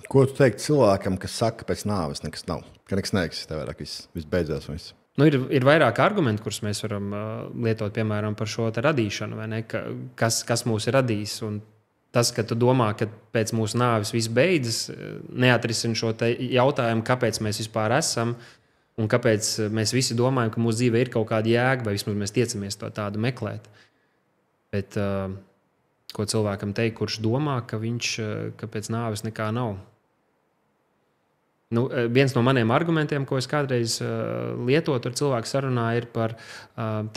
Ko tu teiktu cilvēkam, kas saka, ka pēc nāves nekas nav? Ka nekas neeksistē vairāk, viss beidzās. Viss. Nu, ir vairāk argumentu, kurus mēs varam lietot, piemēram, par šo radīšanu, vai ne? Kas mūs ir radījis. Un tas, ka tu domā, ka pēc mūsu nāves viss beidzas, neatrisina šo jautājumu, kāpēc mēs vispār esam un kāpēc mēs visi domājam, ka mūsu dzīve ir kaut kāda jēga, vai vismaz mēs tiecamies to tādu meklēt. Bet ko cilvēkam teikt, kurš domā, ka pēc nāves nekā nav? Nu, viens no maniem argumentiem, ko es kādreiz lietotu ar cilvēku sarunā, ir par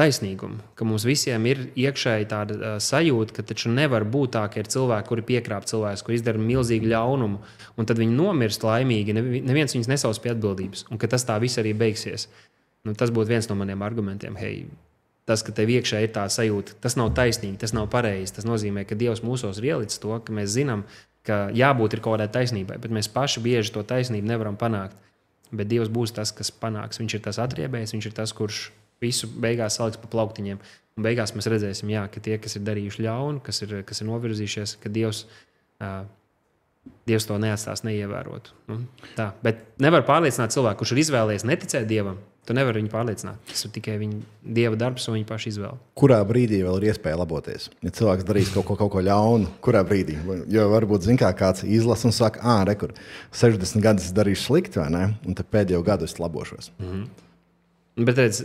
taisnīgumu. Ka mums visiem ir iekšēji tāda sajūta, ka taču nevar būt tā, ka ir cilvēki, kuri piekrāp cilvēkus, kuri izdara milzīgu ļaunumu, un tad viņi nomirst laimīgi, neviens viņus nesauc pie atbildības, un ka tas tā viss arī beigsies. Nu, tas būtu viens no maniem argumentiem. Hei, tas, ka tev iekšā ir tā sajūta, tas nav taisnīgi, tas nav pareizi. Tas nozīmē, ka Dievs mūsos ir ielicis to, ka mēs zinām, ka jābūt ir kaut kādai taisnībai, bet mēs paši bieži to taisnību nevaram panākt. Bet Dievs būs tas, kas panāks. Viņš ir tas atriebējs, viņš ir tas, kurš visu beigās saliks pa plauktiņiem. Un beigās mēs redzēsim, jā, ka tie, kas ir darījuši ļaunu, kas ir novirzījušies, ka Dievs to neatstās neievērotu. Nu, tā. Bet nevar pārliecināt cilvēku, kurš ir izvēlējies neticēt Dievam. Tu nevari viņu pārliecināt. Tas ir tikai viņa Dieva darbs un viņa paša izvēle. Kurā brīdī vēl ir iespēja laboties? Ja cilvēks darīs kaut ko ļaunu, kurā brīdī? Jo varbūt zin kā kāds izlasa un saka, rekur, 60 gadus darīšu slikti, vai ne? Un tad pēdējo gadu es labošos. Bet redz,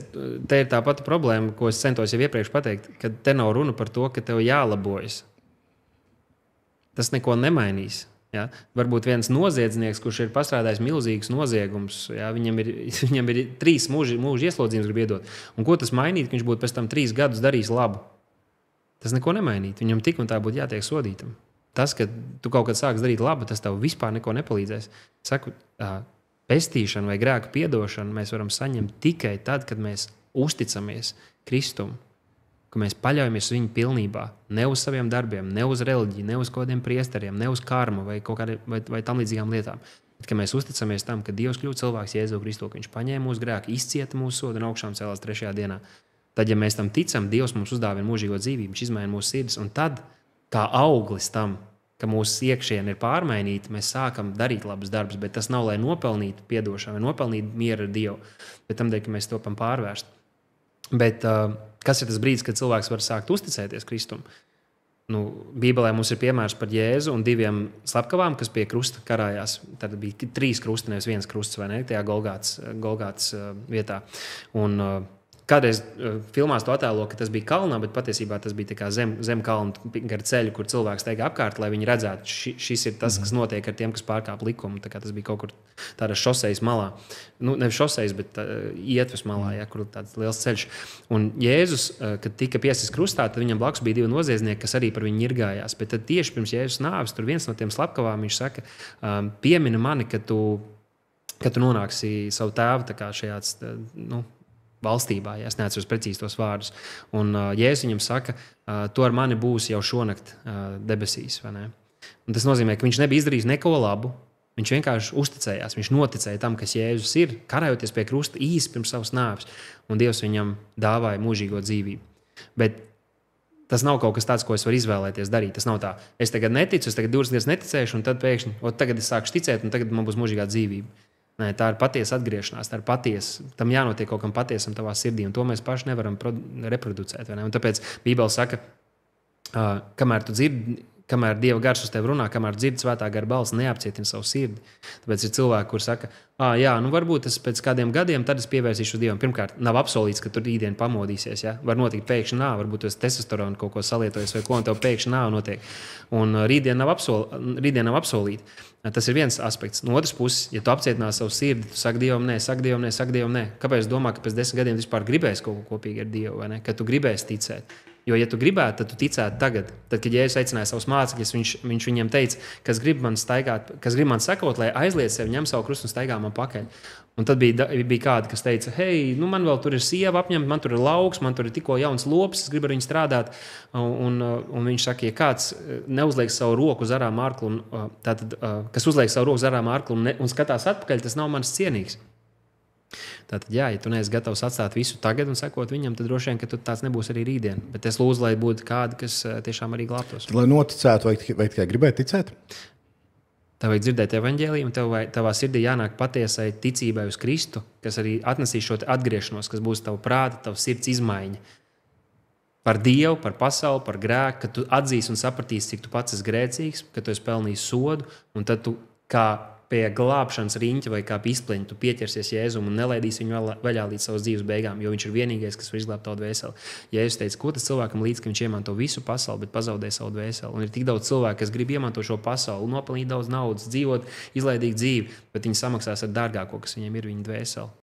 te ir tā pati problēma, ko es centos jau iepriekš pateikt, ka te nav runa par to, ka tev jālabojas. Tas neko nemainīs. Ja? Varbūt viens noziedznieks, kurš ir pastrādājis milzīgus noziegumus, ja? viņam ir 3 mūža ieslodzījums grib iedot. Un ko tas mainīt, ka viņš būtu pēc tam 3 gadus darījis labu? Tas neko nemainīt. Viņam tik un tā būtu jātiek sodītam. Tas, ka tu kaut kad sāks darīt labu, tas tev vispār neko nepalīdzēs. Saku, pestīšanu vai grēku piedošanu mēs varam saņemt tikai tad, kad mēs uzticamies Kristum. Ka mēs paļaujamies uz viņu pilnībā, ne uz saviem darbiem, ne uz reliģiju, ne uz kaut kādiem priesteriem, ne uz karmu vai tam līdzīgām lietām. Bet, ka mēs uzticamies tam, ka Dievs kļūst cilvēks Jēzu Kristu, ka viņš paņēma mūsu grēku, izcieta mūsu sodu un augšām cēlās 3. dienā. Tad, ja mēs tam ticam, Dievs mums uzdāvina mūžīgo dzīvību, viņš izmaina mūsu sirdis, un tad, kā auglis tam, ka mūsu iekšiena ir pārmainīta, mēs sākam darīt labus darbus, bet tas nav, lai nopelnītu piedošanu vai nopelnītu mieru ar Dievu, bet tam dēļ, ka mēs topam pārvērst. Bet kas ir tas brīdis, kad cilvēks var sākt uzticēties Kristum? Nu, Bībelē mums ir piemērs par Jēzu un 2 slepkavām, kas pie krusta karājās. Tad bija 3 krusti, nevis 1 krusts, vai ne, tajā Golgātas vietā. Un kādreiz filmās to attēlo, ka tas bija kalnā, bet patiesībā tas bija tā kā zem kalna gar ceļu, kur cilvēks steigā apkārt, lai viņi redzētu, šis ir tas, kas notiek ar tiem, kas pārkāp likumu. Tā kā tas bija kaut kur tādā šosejas malā. Nu, nevis šosejas, bet ietves malā, ja, kur tāds liels ceļš. Un Jēzus, kad tika piesists krustā, tad viņam blakus bija 2 noziedznieki, kas arī par viņu ņirgājās. Bet tad tieši pirms Jēzus nāves, tur viens no tiem slepkavām, viņš saka, piemini mani, ka tu nonāksi savu tēvu tā kā šajāds, valstībā, ja es neatceros precīzi tos vārdus. Un Jēzus viņam saka, tu ar mani būsi jau šonakt debesīs. Vai ne? Un tas nozīmē, ka viņš nebija izdarījis neko labu. Viņš vienkārši uzticējās, viņš noticēja tam, kas Jēzus ir, karājoties pie krusta īsi pirms savas nāves. Un Dievs viņam dāvāja mūžīgo dzīvību. Bet tas nav kaut kas tāds, ko es varu izvēlēties darīt. Tas nav tā, es tagad neticu, es tagad 2 dienas neticēšu, un tad pēkšņi, tagad es sāku ticēt, un tagad man būs mūžīgā dzīvība. Nē, tā ir patiesa atgriešanās, tā ir patiesa. Tam jānotiek kaut kam patiesam tavā sirdī, un to mēs paši nevaram reproducēt. Vai ne? Un tāpēc Bībele saka, kamēr tu dzirdi, kamēr Dieva gars uz tevi runā, kamēr dzirdi svētā gara balss, neapcietina savu sirdi. Tāpēc ir cilvēki, kur saka, varbūt es pēc kādiem gadiem tad es pievērsīšu Dievam. Pirmkārt, nav apsolīts, ka tu rītdien pamodīsies. Ja? Var notikt pēkšņi varbūt tu esi testosteronu kaut ko salietojies vai ko, un tev pēkšņi notiek. Un rītdien nav apsolīti. Tas ir viens aspekts. No otras puses, ja tu apcietināsi savu sirdi, tu saki Dievam nē. Kāpēc es domāju, ka pēc 10 gadiem tu vispār gribēsi kaut ko kopīgi ar Dievu, vai ne? Ka tu gribēsi ticēt? Jo, ja tu gribētu, tad tu ticētu tagad. Tad, kad Jēzus aicināja savus mācekļus, viņš viņiem teica, kas grib man sekot, lai aizliedz sevi, ņem savu krustu un staigā man pakaļ. Un tad bija kādi, kas teica, hei, man vēl tur ir sieva apņemta, man tur ir lauks, man tur ir tikko jauns lops, es gribu ar viņu strādāt. Un viņš saka, ja kāds neuzliek savu roku uz arām ārklu, kas uzliek savu roku uz arām ārklu un skatās atpakaļ, tas nav manis cienīgs. Tātad, ja tu neesi gatavs atstāt visu tagad un sekot viņam, tad droši vien, ka tu tāds nebūs arī rītdien. Bet es lūdzu, lai būtu kādi, kas tiešām arī glābtos. Lai noticētu, vai tikai gribētu ticēt? Tev vajag dzirdēt evaņģēliju, un tavā sirdī jānāk patiesai ticībai uz Kristu, kas arī atnesīs šo atgriešanos, kas būs tava prāta, tava sirds izmaiņa. Par Dievu, par pasauli, par grēku, ka tu atzīsi un sapratīsi, cik tu pats esi grēcīgs, ka tu esi pelnījis sodu, un tad tu kā pie glābšanas riņķa vai kā pie izpleņa tu pieķersies Jēzum un nelaidīsi viņu vaļā līdz savas dzīves beigām, jo viņš ir vienīgais, kas var izglābt tavu dvēseli. Jēzus teica, ko tas cilvēkam līdz, ka viņš iemanto visu pasauli, bet pazaudē savu dvēseli. Un ir tik daudz cilvēku, kas grib iemantot šo pasauli, nopelnīt daudz naudas, dzīvot izlaidīgu dzīvi, bet viņi samaksās ar dārgāko, kas viņiem ir viņa dvēseli.